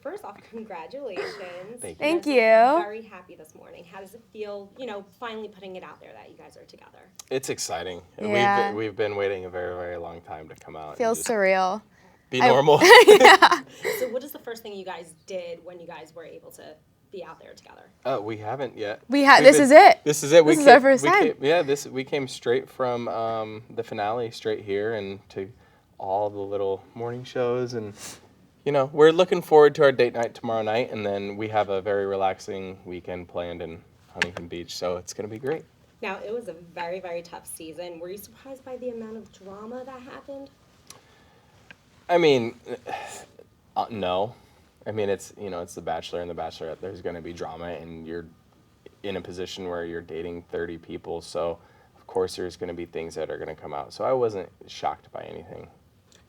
first off, congratulations. Thank you. Very happy this morning. How does it feel, finally putting it out there that you guys are together? It's exciting. Yeah. We've been waiting a very, very long time to come out. Feels surreal. Be normal. Yeah. So what is the first thing you guys did when you guys were able to be out there together? We haven't yet. This is it. This is it. This is our first time. We came straight from the finale straight here and to all the little morning shows, and we're looking forward to our date night tomorrow night, and then we have a very relaxing weekend planned in Huntington Beach, so it's going to be great. Now, it was a very, very tough season. Were you surprised by the amount of drama that happened? I mean, no. I mean, it's The Bachelor and The Bachelorette. There's going to be drama, and you're in a position where you're dating 30 people, so of course there's going to be things that are going to come out. So I wasn't shocked by anything.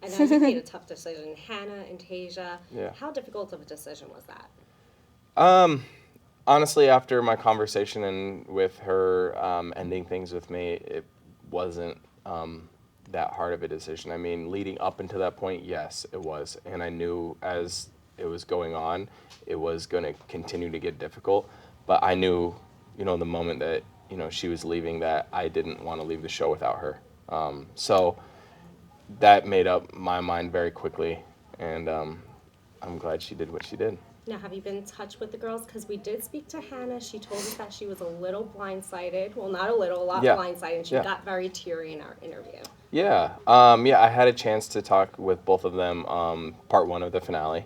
I know you made a tough decision, Hannah and Tasia. Yeah. How difficult of a decision was that? Honestly, after my conversation with her ending things with me, it wasn't that hard of a decision. I mean, leading up until that point, yes, it was. And I knew as it was going on, it was going to continue to get difficult. But I knew, the moment that, she was leaving, that I didn't want to leave the show without her. So that made up my mind very quickly. And I'm glad she did what she did. Now, have you been in touch with the girls? Because we did speak to Hannah. She told us that she was a little blindsided. Well, not a little, a lot blindsided. And she got very teary in our interview. Yeah. I had a chance to talk with both of them, part one of the finale.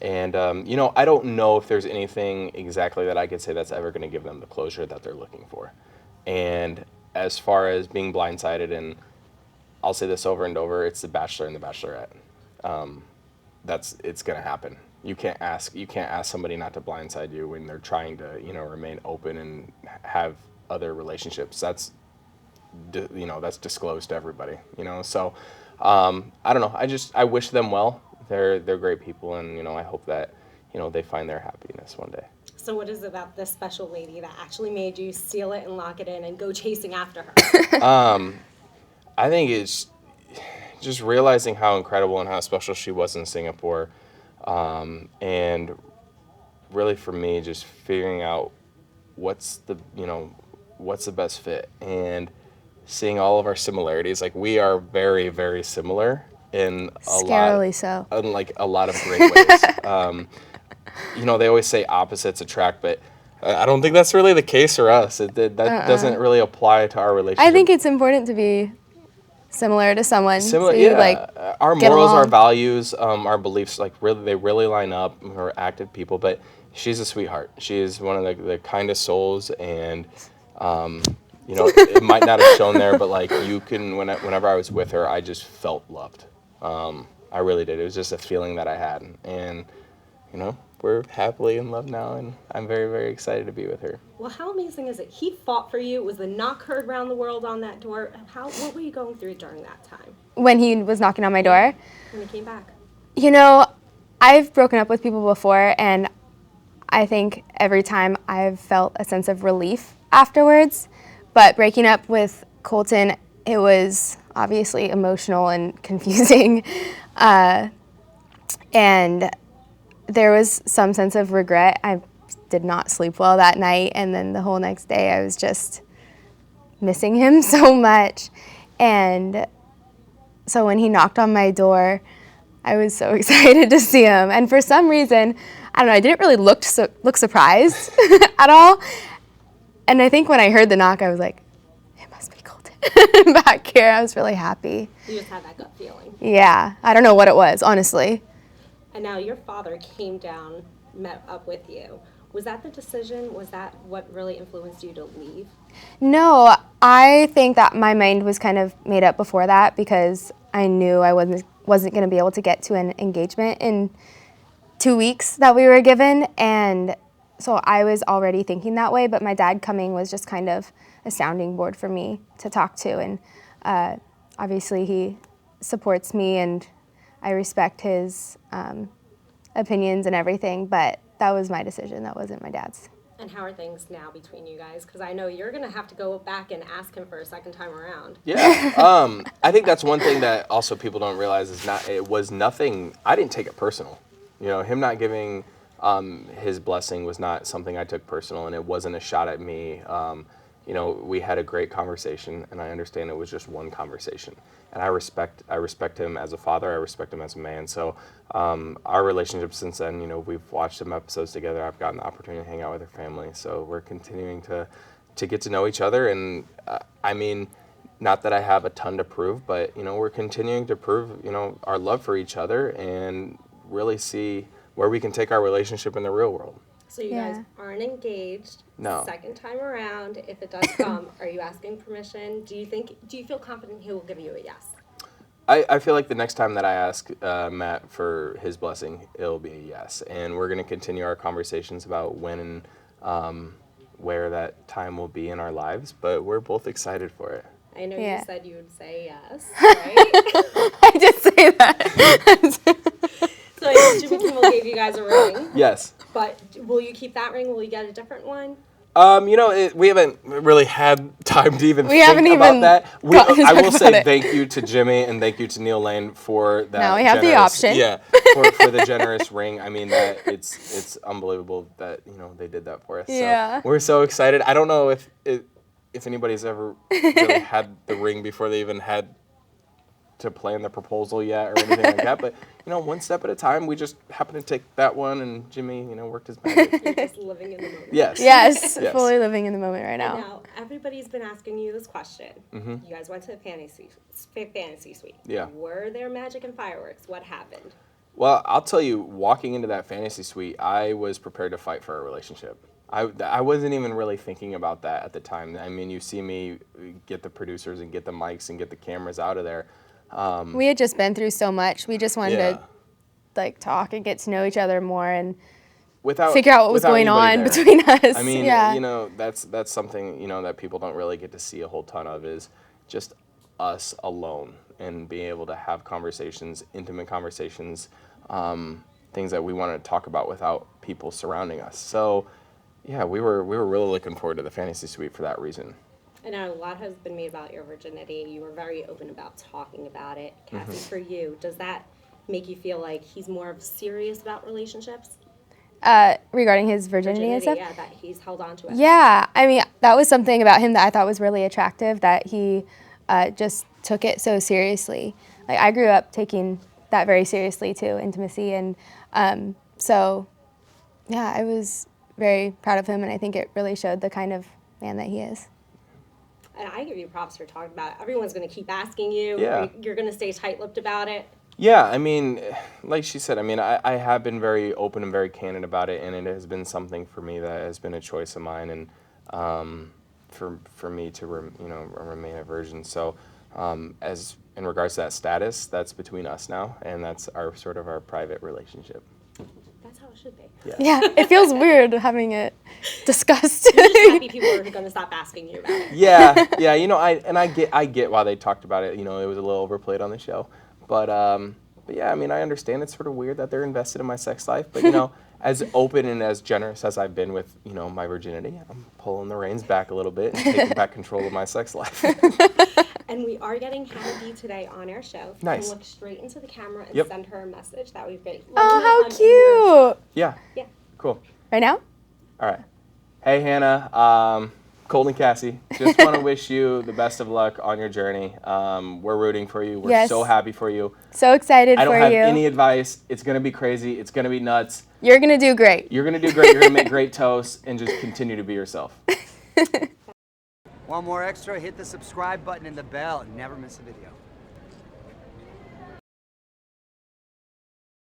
And, I don't know if there's anything exactly that I could say that's ever going to give them the closure that they're looking for. And as far as being blindsided, and I'll say this over and over, it's The Bachelor and The Bachelorette. It's going to happen. You can't ask somebody not to blindside you when they're trying to, remain open and have other relationships. That's disclosed to everybody, So, I don't know. I wish them well. They're great people, and, I hope that, they find their happiness one day. So what is it about this special lady that actually made you seal it and lock it in and go chasing after her? I think it's just realizing how incredible and how special she was in Singapore. And really for me, just figuring out what's the best fit, and seeing all of our similarities. Like, we are very, very similar in a lot of great ways. They always say opposites attract, but I don't think that's really the case for us. That doesn't really apply to our relationship. I think it's important to be similar to someone. Similar, so yeah. Our morals, along. our values, our beliefs, they really line up. We're active people, but she's a sweetheart. She is one of the kindest souls, and it might not have shown there, but whenever I was with her, I just felt loved. I really did. It was just a feeling that I had, and we're happily in love now, and I'm very, very excited to be with her. Well, how amazing is it? He fought for you. Was the knock heard around the world on that door? What were you going through during that time? When he was knocking on my door? When he came back? I've broken up with people before, and I think every time I've felt a sense of relief afterwards. But breaking up with Colton, it was obviously emotional and confusing. And there was some sense of regret. I did not sleep well that night, and then the whole next day I was just missing him so much. And so when he knocked on my door, I was so excited to see him. And for some reason, I don't know, I didn't really look surprised at all. And I think when I heard the knock, I was like, it must be Colton back here. I was really happy. You just had that gut feeling. Yeah, I don't know what it was, honestly. And now your father came down, met up with you. Was that the decision? Was that what really influenced you to leave? No, I think that my mind was kind of made up before that, because I knew I wasn't going to be able to get to an engagement in 2 weeks that we were given. And so I was already thinking that way, but my dad coming was just kind of a sounding board for me to talk to. And obviously he supports me, and I respect his opinions and everything, but that was my decision. That wasn't my dad's. And how are things now between you guys? Because I know you're going to have to go back and ask him for a second time around. Yeah. I think that's one thing that also people don't realize is it was nothing. I didn't take it personal. You know, him not giving his blessing was not something I took personal, and it wasn't a shot at me. You know, we had a great conversation, and I understand it was just one conversation. And I respect him as a father. I respect him as a man. So our relationship since then, you know, we've watched some episodes together. I've gotten the opportunity to hang out with her family. So we're continuing to get to know each other. And I mean, not that I have a ton to prove, but, you know, we're continuing to prove, you know, our love for each other and really see where we can take our relationship in the real world. So you guys aren't engaged. No. Second time around, if it does come, are you asking permission? Do you feel confident he will give you a yes? I feel like the next time that I ask Matt for his blessing, it'll be a yes. And we're going to continue our conversations about when and where that time will be in our lives. But we're both excited for it. I know you said you would say yes, right? I did say that. So Jimmy Kimmel gave you guys a ring. Yes. But will you keep that ring? Will you get a different one? You know, we haven't really had time to even think about that. I will say thank you to Jimmy and thank you to Neil Lane for that. Now we have the option. Yeah, for the generous ring. I mean, that it's unbelievable that, you know, they did that for us. Yeah. So we're so excited. I don't know if anybody's ever really had the ring before they even had to plan the proposal yet or anything like that, but, you know, one step at a time. We just happened to take that one, and Jimmy, you know, worked his magic. You're just living in the moment. Yes, fully living in the moment right now. Now, everybody's been asking you this question. Mm-hmm. You guys went to the fantasy suite. Yeah. Were there magic and fireworks? What happened? Well, I'll tell you, walking into that fantasy suite, I was prepared to fight for a relationship. I wasn't even really thinking about that at the time. I mean, you see me get the producers and get the mics and get the cameras out of there. We had just been through so much. We just wanted to like talk and get to know each other more and figure out what was going on between us. I mean, you know, that's something, you know, that people don't really get to see a whole ton of, is just us alone and being able to have conversations, intimate conversations, things that we want to talk about without people surrounding us. So, yeah, we were really looking forward to the fantasy suite for that reason. I know a lot has been made about your virginity. You were very open about talking about it. Cassie, for you, does that make you feel like he's more serious about relationships? Regarding his virginity and stuff? Yeah, that he's held on to it. Yeah, I mean, that was something about him that I thought was really attractive, that he just took it so seriously. Like, I grew up taking that very seriously too, intimacy, and so, yeah, I was very proud of him, and I think it really showed the kind of man that he is. And I give you props for talking about it. Everyone's going to keep asking you. Yeah. You're going to stay tight-lipped about it. Yeah, I mean, like she said, I mean, I have been very open and very candid about it, and it has been something for me that has been a choice of mine, and for me to remain a virgin. So, as in regards to that status, that's between us now, and that's our sort of our private relationship. That's how it should be. Yeah, it feels weird having it discussed. I'm just happy people are going to stop asking you about it. Yeah, you know, I get why they talked about it. You know, it was a little overplayed on the show, but yeah, I mean, I understand it's sort of weird that they're invested in my sex life, but, you know, as open and as generous as I've been with, you know, my virginity, I'm pulling the reins back a little bit and taking back control of my sex life. And we are getting Hannah B today on our show. If Nice. you can look straight into the camera and send her a message, that would be great. Oh, how cute. Yeah. Yeah. Cool. Right now? All right. Hey, Hannah. Colton and Cassie, just want to wish you the best of luck on your journey. We're rooting for you. We're so happy for you. So excited for you. I don't have any advice. It's going to be crazy. It's going to be nuts. You're going to do great. You're going to do great. You're going to make great toast and just continue to be yourself. Want more extra? Hit the subscribe button and the bell and never miss a video.